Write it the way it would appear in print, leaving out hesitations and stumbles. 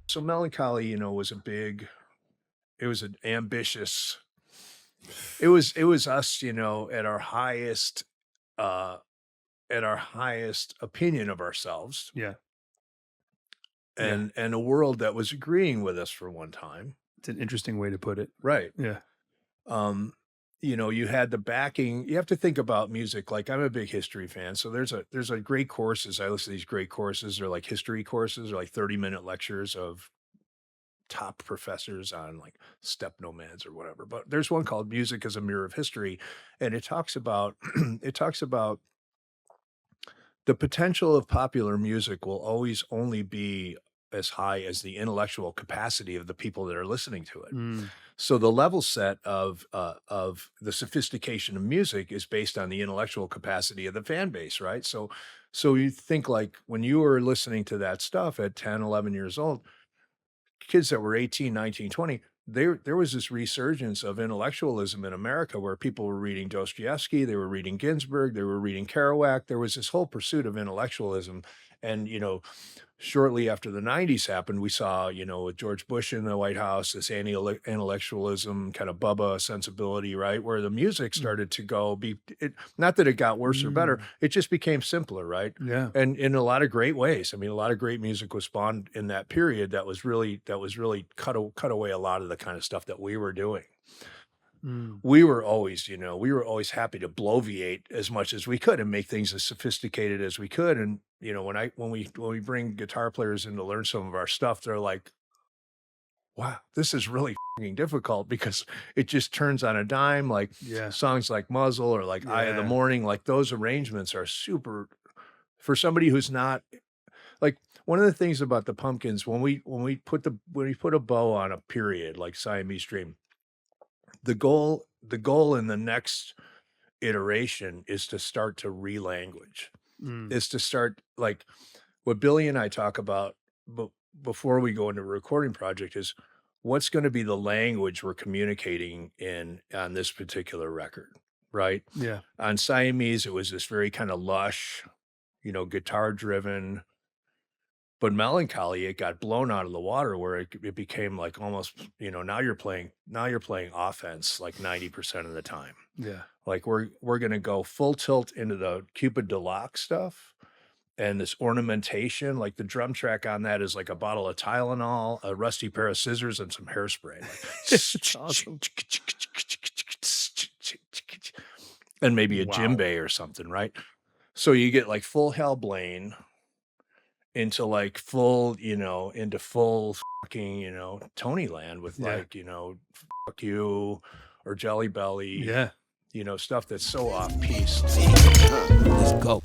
So Mellon Collie, was it was an ambitious, it was us, uh, at our highest opinion of ourselves, Yeah. Yeah. and a world that was agreeing with us for one time. It's an interesting way to put it. Right. Yeah. You had the backing. You have to think about music. Like, I'm a big history fan, so there's a great courses. I listen to these great courses. They're like history courses, or like 30-minute lectures of top professors on like steppe nomads or whatever. But there's one called Music as a Mirror of History, and it talks about it talks about the potential of popular music will always only be as high as the intellectual capacity of the people that are listening to it. Mm. So the level set of the sophistication of music is based on the intellectual capacity of the fan base, right? So you think, like, when you were listening to that stuff at 10, 11 years old, kids that were 18, 19, 20, there was this resurgence of intellectualism in America where people were reading Dostoevsky, they were reading Ginsberg, they were reading Kerouac. There was this whole pursuit of intellectualism. And, shortly after the 90s happened, we saw, with George Bush in the White House, this anti-intellectualism kind of Bubba sensibility, right? Where the music started to not that it got worse or better, it just became simpler, right? Yeah. And in a lot of great ways. I mean, a lot of great music was spawned in that period that was really cut away a lot of the kind of stuff that we were doing. We were always happy to bloviate as much as we could and make things as sophisticated as we could. And, when we bring guitar players in to learn some of our stuff, they're like, wow, this is really fucking difficult, because it just turns on a dime. Like, Yeah. songs like Muzzle or like Eye of the Yeah. Morning, like those arrangements are super for somebody who's not like. One of the things about the Pumpkins, when we put a bow on a period like Siamese Dream, the goal in the next iteration is to start to relanguage, is to start, like, what Billy and I talk about before we go into a recording project is what's going to be the language we're communicating in on this particular record, right? Yeah. On Siamese, it was this very kind of lush, guitar driven. But Mellon Collie, it got blown out of the water where it became like almost, now you're playing offense like 90% of the time. Yeah. Like, we're going to go full tilt into the Cupid Deluxe stuff and this ornamentation. Like, the drum track on that is like a bottle of Tylenol, a rusty pair of scissors, and some hairspray. It's awesome. And maybe a Wow. djembe or something, right? So you get like full Hal Blaine into like full, into full fucking, Tony land with like, Fuck You or Jellybelly. Yeah. Stuff that's so off piece. Let's go.